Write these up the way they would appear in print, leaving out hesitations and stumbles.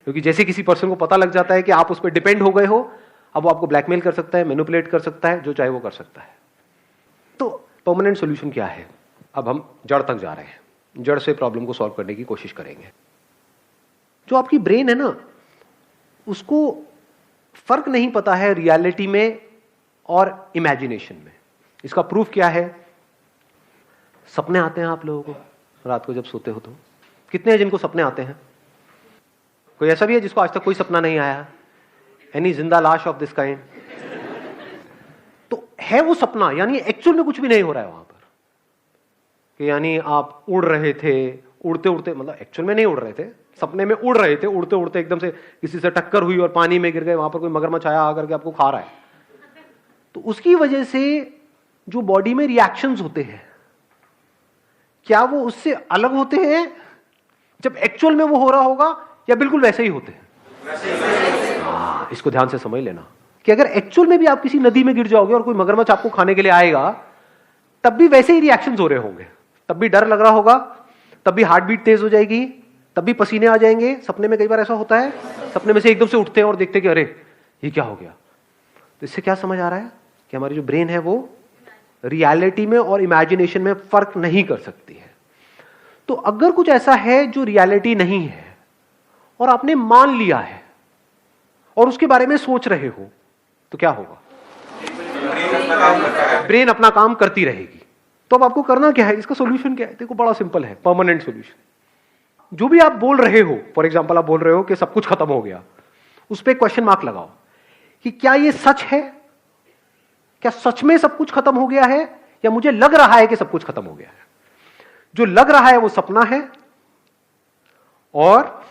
क्योंकि जैसे किसी पर्सन को पता लग जाता है कि आप उस पर डिपेंड हो गए हो, अब वो आपको ब्लैकमेल कर सकता है, मैनिपुलेट कर सकता है, जो चाहे वो कर सकता है। तो परमानेंट सॉल्यूशन क्या है? अब हम जड़ तक जा रहे हैं, जड़ से प्रॉब्लम को सॉल्व करने की कोशिश करेंगे। जो आपकी ब्रेन है ना, उसको फर्क नहीं पता है रियलिटी में और इमेजिनेशन में। इसका प्रूफ क्या है? सपने आते हैं आप लोगों को रात को जब सोते हो तो? कितने हैं जिनको सपने आते हैं? कोई ऐसा भी है जिसको आज तक कोई सपना नहीं आया? एनी जिंदा लाश ऑफ दिस काइंड? तो है वो सपना, यानी एक्चुअल में कुछ भी नहीं हो रहा है वहां पर, कि यानी आप उड़ रहे थे, उड़ते उड़ते, मतलब एक्चुअल में नहीं उड़ रहे थे, सपने में उड़ रहे थे, उड़ते उड़ते एकदम से किसी से टक्कर हुई और पानी में गिर गए, वहां पर कोई मगरमच्छ आया आकर के आपको खा रहा है। तो उसकी वजह से जो बॉडी में रिएक्शंस होते हैं, क्या वो उससे अलग होते हैं जब एक्चुअल में वो हो रहा होगा, या बिल्कुल वैसे ही होते हैं? इसको ध्यान से समझ लेना कि अगर एक्चुअल में भी आप किसी नदी में गिर जाओगे और कोई मगरमच्छ आपको खाने के लिए आएगा, तब भी वैसे ही रिएक्शंस हो रहे होंगे, तब भी डर लग रहा होगा, तब भी हार्ट बीट तेज हो जाएगी, तब भी पसीने आ जाएंगे। सपने में कई बार ऐसा होता है, सपने में से एकदम से उठते हैं और देखते कि अरे ये क्या हो गया। तो इससे क्या समझ आ रहा है कि हमारी जो ब्रेन है वो रियलिटी में और इमेजिनेशन में फर्क नहीं कर सकती है। तो अगर कुछ ऐसा है जो रियलिटी नहीं है और आपने मान लिया है और उसके बारे में सोच रहे हो, तो क्या होगा? ब्रेन अपना काम करती रहेगी। तो अब आपको करना क्या है? इसका सॉल्यूशन क्या है? देखो बड़ा सिंपल है, परमानेंट सॉल्यूशन। जो भी आप बोल रहे हो, फॉर एग्जांपल आप बोल रहे हो कि सब कुछ खत्म हो गया, उस पर क्वेश्चन मार्क लगाओ कि क्या यह सच है? क्या सच में सब कुछ खत्म हो गया है, या मुझे लग रहा है कि सब कुछ खत्म हो गया है? जो लग रहा है वो सपना है और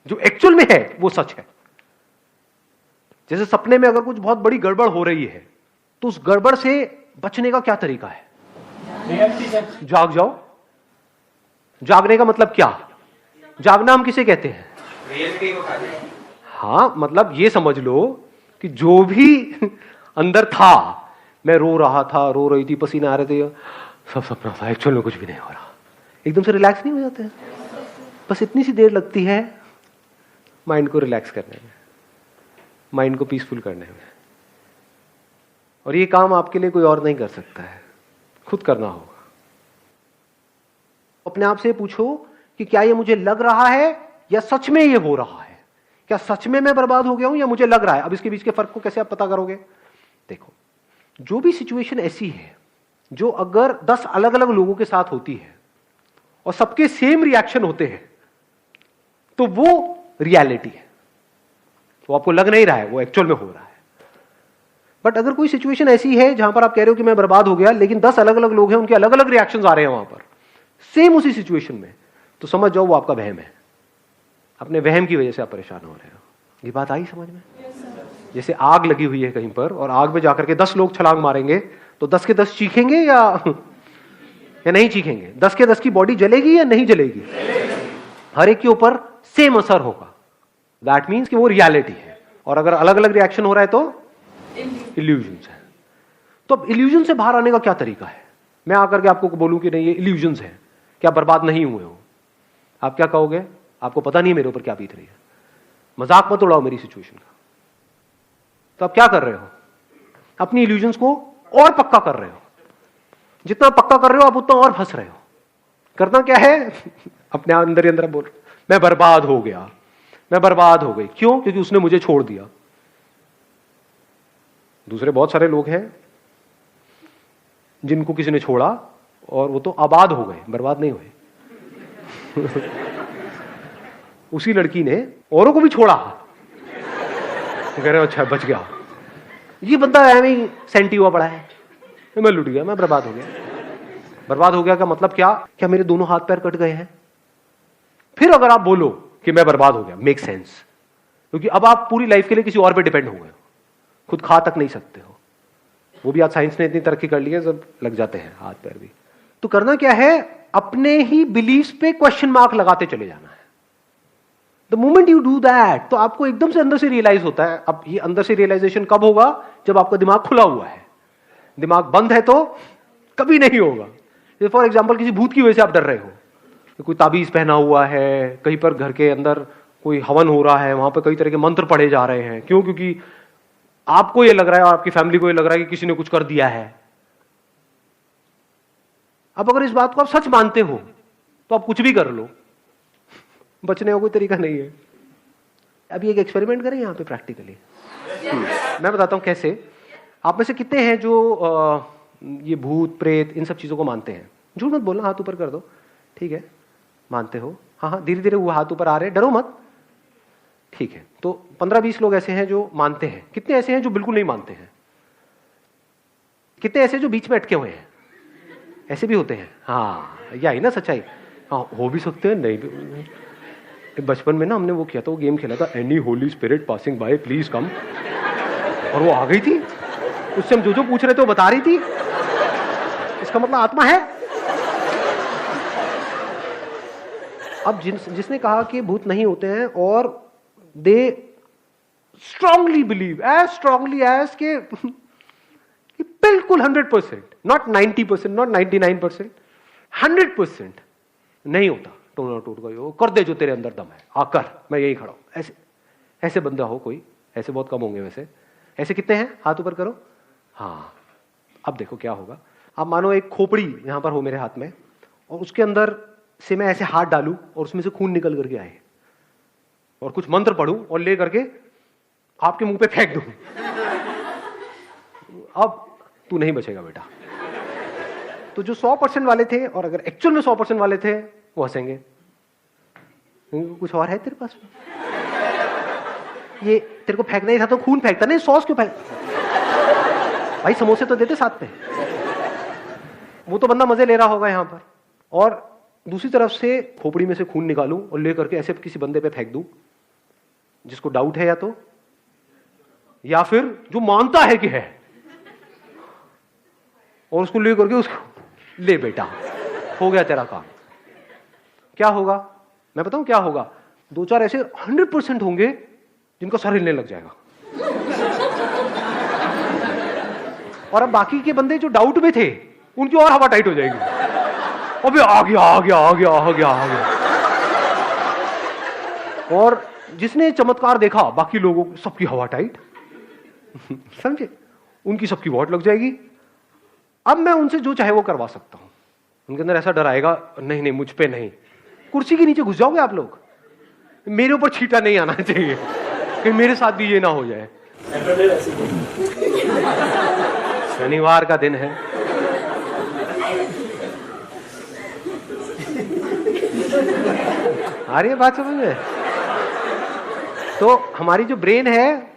जो एक्चुअल में है वो सच है। जैसे सपने में अगर कुछ बहुत बड़ी गड़बड़ हो रही है, तो उस गड़बड़ से बचने का क्या तरीका है? जाग जाओ। जागने का मतलब क्या? जागना हम किसे कहते हैं? हाँ, मतलब ये समझ लो कि जो भी अंदर था, मैं रो रहा था, रो रही थी, पसीना आ रहे थे, सब सपना था, एक्चुअल में कुछ भी नहीं हो रहा। एकदम से रिलैक्स नहीं हो जाते हैं? बस इतनी सी देर लगती है माइंड को रिलैक्स करने में, माइंड को पीसफुल करने में। और ये काम आपके लिए कोई और नहीं कर सकता है, खुद करना होगा। अपने आप से पूछो कि क्या ये मुझे लग रहा है या सच में ये हो रहा है? क्या सच में मैं बर्बाद हो गया हूं या मुझे लग रहा है? अब इसके बीच के फर्क को कैसे आप पता करोगे? देखो, जो भी सिचुएशन ऐसी है जो अगर 10 अलग अलग लोगों के साथ होती है और सबके सेम रिएक्शन होते हैं, तो वो रियलिटी है। वो आपको लग नहीं रहा है, वो एक्चुअल में हो रहा है। बट अगर कोई सिचुएशन ऐसी है जहां पर आप कह रहे हो कि मैं बर्बाद हो गया, लेकिन 10 अलग अलग लोग हैं, उनके अलग अलग रिएक्शंस आ रहे हैं वहां पर सेम उसी सिचुएशन में, तो समझ जाओ वो आपका वहम है। अपने वहम की वजह से आप परेशान हो रहे हो। ये बात आई समझ में? जैसे आग लगी हुई है कहीं पर और आग में जाकर के 10 लोग छलांग मारेंगे, तो 10 के 10 चीखेंगे या नहीं चीखेंगे? 10 के 10 की बॉडी जलेगी या नहीं जलेगी? हर एक के ऊपर सेम असर होगा। दैट मीन्स कि वो रियलिटी है। और अगर अलग अलग रिएक्शन हो रहा है तो इल्यूजन्स है। तो अब इल्यूजन से बाहर आने का क्या तरीका है? मैं आकर के आपको बोलूं कि नहीं ये इल्यूजन्स है, क्या बर्बाद नहीं हुए हो, आप क्या कहोगे? आपको पता नहीं मेरे ऊपर क्या बीत रही है, मजाक मत उड़ाओ मेरी सिचुएशन का। तो आप क्या कर रहे हो? अपनी इल्यूजन्स को और पक्का कर रहे हो। जितना पक्का कर रहे हो आप उतना और फंस रहे हो। करना क्या है? अपने अंदर ही अंदर बोल, मैं बर्बाद हो गया, मैं बर्बाद हो गई। क्यों? क्योंकि उसने मुझे छोड़ दिया। दूसरे बहुत सारे लोग हैं जिनको किसी ने छोड़ा और वो तो आबाद हो गए, बर्बाद नहीं हुए। उसी लड़की ने औरों को भी छोड़ा, कह रहे हो अच्छा बच गया। ये बंदा है सेंटी हुआ पड़ा है, मैं लुट गया, मैं बर्बाद हो गया। बर्बाद हो गया का मतलब क्या? क्या मेरे दोनों हाथ पैर कट गए हैं? फिर अगर आप बोलो कि मैं बर्बाद हो गया, मेक सेंस, क्योंकि अब आप पूरी लाइफ के लिए किसी और पे डिपेंड हो गए, खुद खा तक नहीं सकते हो। वो भी आज साइंस ने इतनी तरक्की कर ली है, सब लग जाते हैं हाथ पैर भी। तो करना क्या है? अपने ही बिलीफ्स पे क्वेश्चन मार्क लगाते चले जाना है। The moment you do that, तो आपको एकदम से अंदर से रियलाइज होता है। अब ये अंदर से रियलाइजेशन कब होगा? जब आपका दिमाग खुला हुआ है। दिमाग बंद है तो कभी नहीं होगा। जैसे फॉर एग्जाम्पल किसी भूत की वजह से आप डर रहे हो, कोई ताबीज पहना हुआ है, कहीं पर घर के अंदर कोई हवन हो रहा है, वहां पे कई तरह के मंत्र पढ़े जा रहे हैं। क्यों? क्योंकि आपको ये लग रहा है और आपकी फैमिली को ये लग रहा है कि किसी ने कुछ कर दिया है। अब अगर इस बात को आप सच मानते हो तो आप कुछ भी कर लो, बचने का कोई तरीका नहीं है। अभी एक एक्सपेरिमेंट करें यहां पे प्रैक्टिकली। मैं बताता हूं कैसे। आप में से कितने हैं जो ये भूत प्रेत इन सब चीजों को मानते हैं? झूठ मत बोलना, हाथ ऊपर कर दो। ठीक है, मानते हो? हाँ हाँ, धीरे धीरे वो हाथ ऊपर आ रहे हैं, डरो मत। ठीक है, तो 15-20 लोग ऐसे हैं जो मानते हैं। कितने ऐसे हैं जो बिल्कुल नहीं मानते हैं? कितने ऐसे जो बीच में अटके हुए हैं? ऐसे भी होते हैं। हाँ, यही ना सच्चाई। हाँ, हो भी सकते हैं, नहीं भी। बचपन में ना हमने वो किया था, वो गेम खेला था, any Holi spirit passing by please come, और वो आ गई थी। उससे हम जो पूछ रहे थे वो बता रही थी। इसका मतलब आत्मा है। अब जिसने कहा कि भूत नहीं होते हैं और they strongly believe, as strongly as के बिल्कुल 100%, नॉट 90%, नॉट 99%, 100% नहीं होता। टोना टूट गई हो, कर दे जो तेरे अंदर दम है, आकर मैं यही खड़ा हूं। ऐसे ऐसे बंदा हो कोई? ऐसे बहुत कम होंगे वैसे। ऐसे कितने हैं? हाथ ऊपर करो। हाँ, अब देखो क्या होगा। अब मानो एक खोपड़ी यहां पर हो मेरे हाथ में, और उसके अंदर से मैं ऐसे हाथ डालूं और उसमें से खून निकल करके आए, और कुछ मंत्र पढ़ूं और ले करके आपके मुंह पे फेंक दूं। अब तू नहीं बचेगा बेटा। तो जो 100% वाले थे, और अगर एक्चुअल में 100% वाले थे, वो हंसेंगे। कुछ और है तेरे पास? ये तेरे को फेंकना ही था तो खून फेंकता, नहीं सॉस क्यों फेंक? भाई समोसे तो देते साथ में। वो तो बंदा मजे ले रहा होगा यहां पर, और दूसरी तरफ से खोपड़ी में से खून निकालूं और ले करके ऐसे किसी बंदे पे फेंक दूं जिसको डाउट है, या फिर जो मानता है कि है, और उसको ले करके उसको ले बेटा, हो गया तेरा काम। क्या होगा मैं बताऊं क्या होगा? 2-4 ऐसे 100% होंगे जिनका सर हिलने लग जाएगा, और अब बाकी के बंदे जो डाउट में थे उनकी और हवा टाइट हो जाएगी। अबे आ गया आ गया आ गया आ गया आ गया। और जिसने चमत्कार देखा, बाकी लोगों सबकी हवा टाइट, समझे? उनकी सबकी वॉट लग जाएगी। अब मैं उनसे जो चाहे वो करवा सकता हूं। उनके अंदर ऐसा डर आएगा, नहीं नहीं मुझ पे नहीं। कुर्सी के नीचे घुस जाओगे आप लोग। मेरे ऊपर छींटा नहीं आना चाहिए कि मेरे साथ भी ये ना हो जाए। शनिवार का दिन है, आ रही है बात समझ में? तो हमारी जो ब्रेन है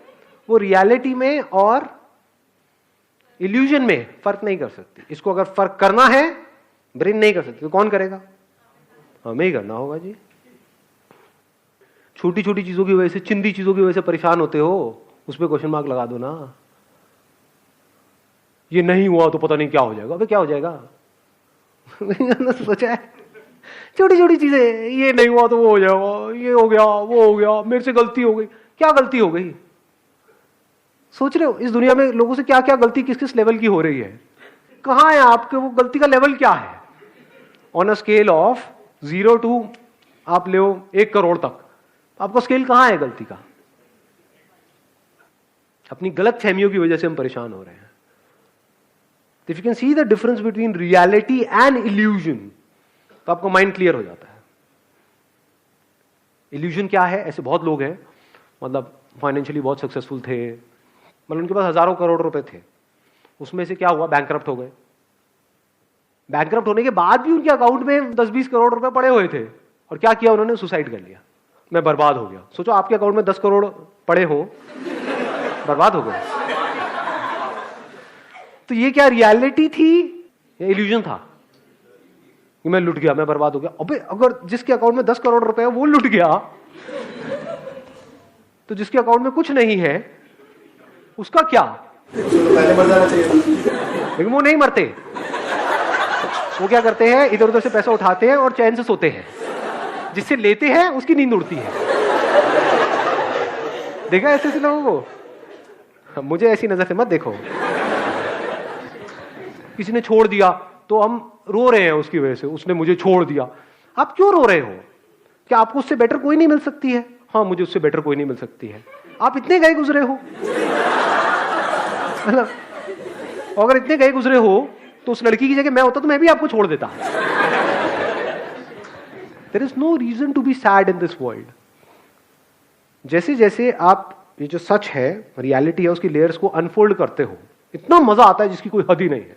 वो रियलिटी में और इल्यूजन में फर्क नहीं कर सकती। इसको अगर फर्क करना है, ब्रेन नहीं कर सकती, तो कौन करेगा? हमें ही करना होगा जी। छोटी छोटी चीजों की वजह से, चिंदी चीजों की वजह से परेशान होते हो, उस पर क्वेश्चन मार्क लगा दो ना। ये नहीं हुआ तो पता नहीं क्या हो जाएगा। अबे क्या हो जाएगा? सोचा है? छोटी छोटी चीजें, ये नहीं हुआ तो वो हो जाएगा, ये हो गया वो हो गया, मेरे से गलती हो गई। क्या गलती हो गई? सोच रहे हो इस दुनिया में लोगों से क्या क्या गलती किस किस लेवल की हो रही है? कहां है आपके वो गलती का लेवल क्या है? On a scale of 0 to आप ले 1 करोड़ तक, आपका स्केल कहां है गलती का? अपनी गलत फहमियों की वजह से हम परेशान हो रहे हैं। If you can see the difference between reality and illusion, तो आपको माइंड क्लियर हो जाता है। इल्यूजन क्या है? ऐसे बहुत लोग हैं, मतलब फाइनेंशियली बहुत सक्सेसफुल थे, मतलब उनके पास हजारों करोड़ रुपए थे, उसमें से क्या हुआ? बैंकरप्ट हो गए। बैंकरप्ट होने के बाद भी उनके अकाउंट में 10-20 करोड़ रुपए पड़े हुए थे, और क्या किया उन्होंने? सुसाइड कर लिया। मैं बर्बाद हो गया। सोचो आपके अकाउंट में 10 करोड़ पड़े हो, बर्बाद हो गए। तो ये क्या रियलिटी थी या इल्यूजन था कि मैं लुट गया, मैं बर्बाद हो गया? अबे अगर जिसके अकाउंट में 10 करोड़ रुपए है वो लुट गया, तो जिसके अकाउंट में कुछ नहीं है उसका क्या? पहले मर जाना चाहिए। लेकिन वो नहीं मरते। वो क्या करते हैं? इधर उधर से पैसा उठाते हैं और चैन से सोते हैं। जिससे लेते हैं उसकी नींद उड़ती है। देखा ऐसे ऐसे लोगों को? मुझे ऐसी नजर से मत देखो। किसी ने छोड़ दिया तो हम रो रहे हैं उसकी वजह से, उसने मुझे छोड़ दिया। आप क्यों रो रहे हो? क्या आपको उससे बेटर कोई नहीं मिल सकती है? हाँ मुझे उससे बेटर कोई नहीं मिल सकती है। आप इतने गए गुजरे हो, है ना? अगर इतने गए गुजरे हो तो उस लड़की की जगह मैं होता तो मैं भी आपको छोड़ देता। There is no reason to be sad in this world. जैसे जैसे आप ये जो सच है, रियलिटी है, उसकी लेयर्स को अनफोल्ड करते हो, इतना मजा आता है जिसकी कोई हद ही नहीं है।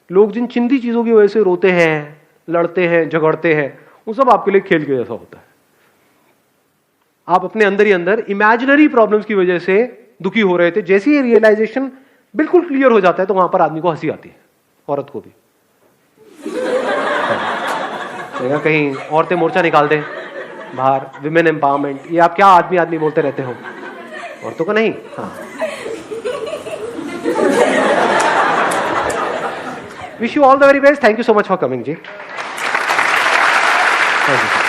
लोग जिन चिंदी चीजों की वजह से रोते हैं, लड़ते हैं, झगड़ते हैं, वो सब आपके लिए खेल के जैसा होता है। आप अपने अंदर ही अंदर इमेजिनरी प्रॉब्लम्स की वजह से दुखी हो रहे थे, जैसे ही रियलाइजेशन बिल्कुल क्लियर हो जाता है तो वहां पर आदमी को हंसी आती है, औरत को भी। कहीं औरतें मोर्चा निकाल दें बाहर, विमेन एम्पावरमेंट, ये आप क्या आदमी आदमी बोलते रहते हो, औरतों को नहीं। हाँ, wish you all the very best. Thank you so much for coming ji. Thank you.